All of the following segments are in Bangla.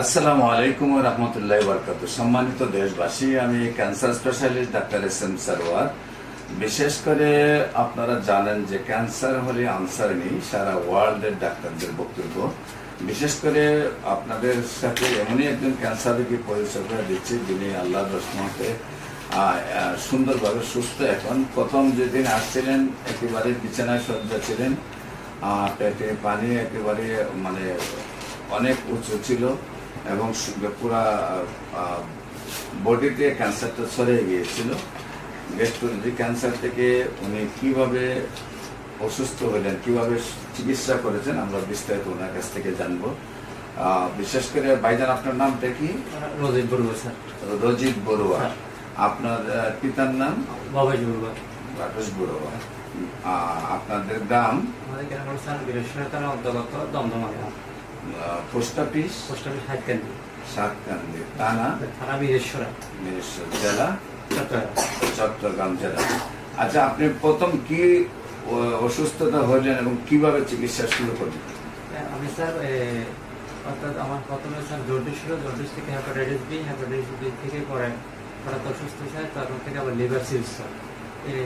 আসসালামু আলাইকুম ওয়া রাহমাতুল্লাহি ওয়া বারাকাতুহু। সম্মানিত দেশবাসী, আমি cancer specialist doctor SM. Sarwar. বিশেষ করে আপনারা জানেন যে ক্যান্সার হলে আনসার নেই, সারা ওয়ার্ল্ডের ডাক্তারদের বক্তব্য। বিশেষ করে আপনাদের সাথে এমনই একজন ক্যান্সার রোগী পরিচয় করে দিচ্ছি, যিনি আল্লাহর রহমতে সুন্দরভাবে সুস্থ। এখন প্রথম যেদিন আসছিলেন একেবারে বিছানায় শয্যা ছিলেন, পেটে পানি একেবারে মানে অনেক উঁচু ছিল এবং পুরা বডিতে ক্যান্সারটা ছড়িয়ে গিয়েছিল। গ্যাস্ট্রোলজি ক্যান্সার থেকে উনি কিভাবে অসুস্থ হলেন, কিভাবে চিকিৎসা করেছেন, আমরা বিস্তারিত ওনার কাছ থেকে জানবো। বিশেষ করে ভাইজান, আপনার নামটা কি? রজিত বড়ুয়া স্যার। রজিত বড়ুয়া। আপনার পিতার নাম? বাবাজ বড়ুয়া। বাবাজ বড়ুয়া। আপনাদের গ্রাম? আমাদের গ্রাম স্যার বীরেশ্বর থানা অন্তর্গত দমদমা গ্রাম। Post office? সাতকান্দি। থানা? বীরেশ্বর। জেলা? চট্টগ্রাম জেলা। আচ্ছা, আপনি প্রথম কি অসুস্থতা হলেন এবং কিভাবে চিকিৎসা শুরু করলেন? আমি স্যার অর্থাৎ আমার প্রথমে স্যার জন্ডিস ছিল, জন্ডিস থেকে হেপাটাইটিস বি থেকে পরে হঠাৎ অসুস্থ হয়, তারপর থেকে আবার লিভার সিলস।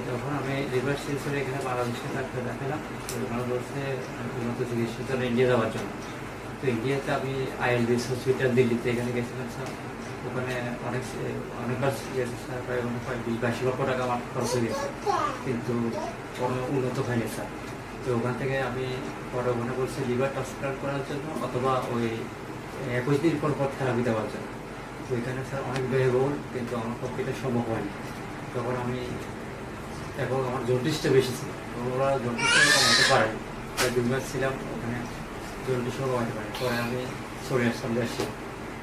তখন আমি লিভার সিলসের এখানে বাংলাদেশে ডাক্তার দেখালাম, ওনারা বলছে উন্নত চিকিৎসার জন্য ইন্ডিয়া যাওয়ার জন্য। তো ইন্ডিয়াতে আমি আইএলবিএস হসপিটাল দিল্লিতে এখানে গেছিলাম স্যার। ওখানে অনেকবার গেছে স্যার, প্রায় 20-22 লক্ষ টাকা আমার খরচ হয়ে গেছে, কিন্তু কোনো উন্নত হয়নি স্যার। তো ওখান থেকে আমি পরে ওখানে বলছি লিভার ট্রান্সপ্লান্ট করার জন্য অথবা ওই 21 দিন পর থেরাপি দেওয়ার জন্য। তো এখানে স্যার অনেক ব্যয়বহুল, কিন্তু আমার পক্ষে এটা সম্ভব হয়নি। তখন আমি এবং আমার জন্ডিসটা বেশি ছিল, ওরা জন্ডিসটা কমাতে পারেনি। প্রায় 2 মাস ছিলাম ওখানে, জন্ডিসও কমাতে পারি। পরে আমি চলে আসলাম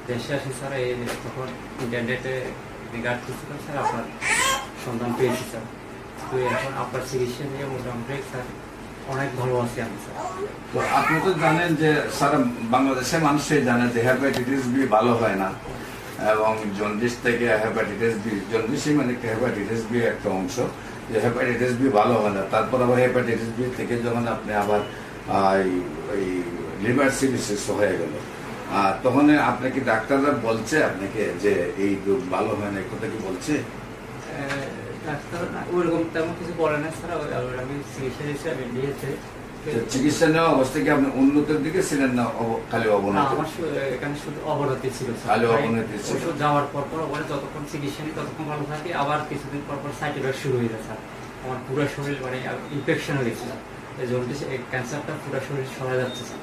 দেশে আসি স্যার। এই তখন ইন্টারনেটে রিগার্ড করছিলাম স্যার, আপনার সন্ধান পেয়েছি স্যার। তো এখন আপনার চিকিৎসা নিয়ে মোটামুটি স্যার অনেক ভালো আছি আমি স্যার। তো আপনি তো জানেন যে সারা বাংলাদেশের মানুষই জানে যে হেপাটাইটিস বি ভালো হয় না, এবং জন্ডিস থেকে হেপাটাইটিস বি, জন্ডিসই মানে হেপাটাইটিস বি একটা অংশ, যে হেপাটাইটিস বি ভালো হয় না। তারপর আবার হেপাটাইটিস বি থেকে যখন আপনি আবার এই লিভার সিরোসিস হয়ে গেল, তখন আপনাকে ডাক্তাররা বলছে আপনাকে যে এই রোগ ভালো হয় না, কথা কি বলছে? ডাক্তার ওইরকম তেমন কিছু বলে না স্যার। আমি চিকিৎসা হিসেবে নিয়েছে। চিকিৎসা নেওয়া অবস্থা কি আপনি উন্নতির দিকে ছিলেন না খালি অবনতি? আমার এখানে শুধু অবনতি ছিল, খালি অবনতি ছিল। যাওয়ার পর ওখানে যতক্ষণ চিকিৎসা নিই ততক্ষণ ভালো থাকে, আবার কিছুদিন পর সাইড এফেক্ট শুরু হয়ে যায় স্যার। আমার পুরো শরীর মানে ইনফেকশন হয়ে গেছিল, এই জন্ডিস ক্যান্সারটা পুরো শরীর সরা যাচ্ছে স্যার।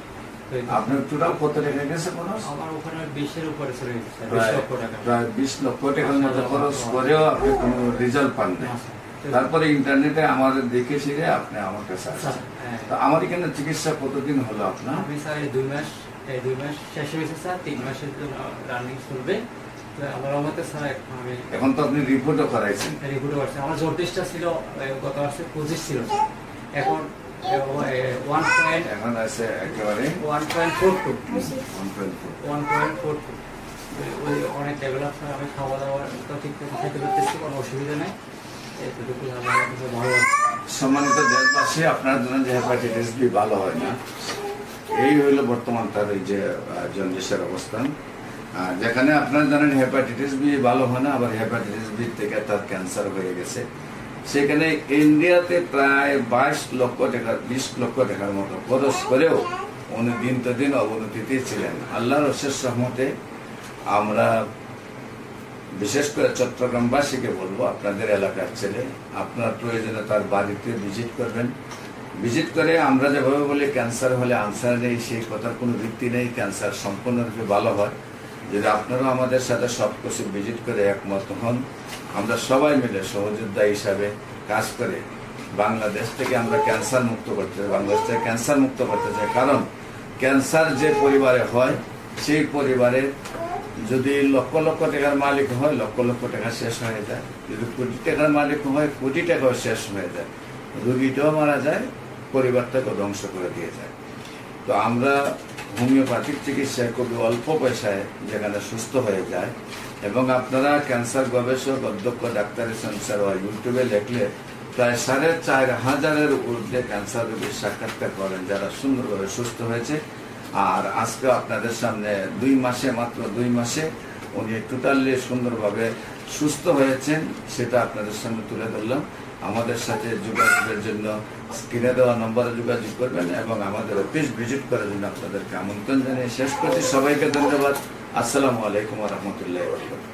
আপনার টোটাল কত টাকা গেছে? আমার ওখানে 20-এর উপরে চলে গেছে, 20 লক্ষ টাকা। প্রায় 20 লক্ষ টাকার মতো খরচ করেও আপনি কোনো রেজাল্ট পান না। তারপরে ইন্টারনেটে আমাদের দেখে শিখে আপনি আমার কাছে আসেন। তো আমার এখানে চিকিৎসা কতদিন হলো আপনার? আমি স্যার 2 মাস শেষ হয়েছে স্যার, 3 মাসের জন্য রানিং চলবে। আমার আমাদের স্যার এখন তো আপনি রিপোর্টও করাইছেন? রিপোর্টও করছে। আমার জন্ডিসটা ছিল গত মাসে 25 ছিল, এখন 1 এখন আছে একেবারে 1.42। ওই অনেক ডেভেলপ স্যার। আমি খাওয়া দাওয়া তো ঠিক করে খেতে পারতেছি, কোনো অসুবিধা নেই। এতটুকু আমার ভালো। সম্মানিত দেশবাসী, আপনার জন্য যে হেপাটাইটিস বি ভালো হয় না, এই হইল বর্তমান তার এই যে জন্ডিসের অবস্থান। যেখানে আপনারা জানেন হেপাটাইটিস বি ভালো হয় না, আবার হেপাটাইটিস বি থেকে তার ক্যান্সার হয়ে গেছে। সেখানে ইন্ডিয়াতে প্রায় 22 লক্ষ টাকা, 20 লক্ষ টাকার মতো খরচ করেও উনি দিন তো দিন অবনতিতে ছিলেন। আল্লাহর অশেষ রহমতে আমরা বিশেষ করে চট্টগ্রামবাসীকে বলবো, আপনাদের এলাকার ছেলে, আপনার প্রয়োজনে তার বাড়িতে ভিজিট করবেন। ভিজিট করে আমরা যেভাবে বলি ক্যান্সার হলে আনসার নেই, সেই কথার কোনো ভিত্তি নেই। ক্যান্সার সম্পূর্ণরূপে ভালো হয় যদি আপনারাও আমাদের সাথে সব কিছু ভিজিট করে একমত হন। আমরা সবাই মিলে সহযোদ্ধা হিসাবে কাজ করে বাংলাদেশ থেকে আমরা ক্যান্সার মুক্ত করতে চাই, বাংলাদেশ থেকে ক্যান্সার মুক্ত করতে চাই। কারণ ক্যান্সার যে পরিবারে হয়, সেই পরিবারে যদি লক্ষ লক্ষ টাকার মালিক হয়, লক্ষ লক্ষ টাকা শেষ হয়ে যায়। যদি কোটি টাকার মালিক হয়, কোটি টাকাও শেষ হয়ে যায়। রোগীটাও মারা যায়, পরিবারটাকে ধ্বংস করে দিয়ে যায়। তো আমরা হোমিওপ্যাথিক চিকিৎসায় খুবই অল্প পয়সায় যেখানে সুস্থ হয়ে যায়, এবং আপনারা ক্যান্সার গবেষক অধ্যক্ষ ডাক্তার এস.এম. সারওয়ার ইউটিউবে লিখলে প্রায় 4,500-এর ঊর্ধ্বে ক্যান্সার রোগীর সাক্ষাৎকার করেন, যারা সুন্দরভাবে সুস্থ হয়েছে। আর আজকে আপনাদের সামনে 2 মাসে, মাত্র 2 মাসে উনি টোটালি সুন্দরভাবে সুস্থ হয়েছেন, সেটা আপনাদের সামনে তুলে ধরলাম। আমাদের সাথে যোগাযোগের জন্য স্ক্রিনে দেওয়া নম্বরে যোগাযোগ করবেন এবং আমাদের অফিস ভিজিট করার জন্য আপনাদেরকে আমন্ত্রণ জানিয়ে শেষ করছি। সবাইকে ধন্যবাদ। আসসালামু আলাইকুম ওয়া রাহমাতুল্লাহি ওয়া বারাকাতুহু।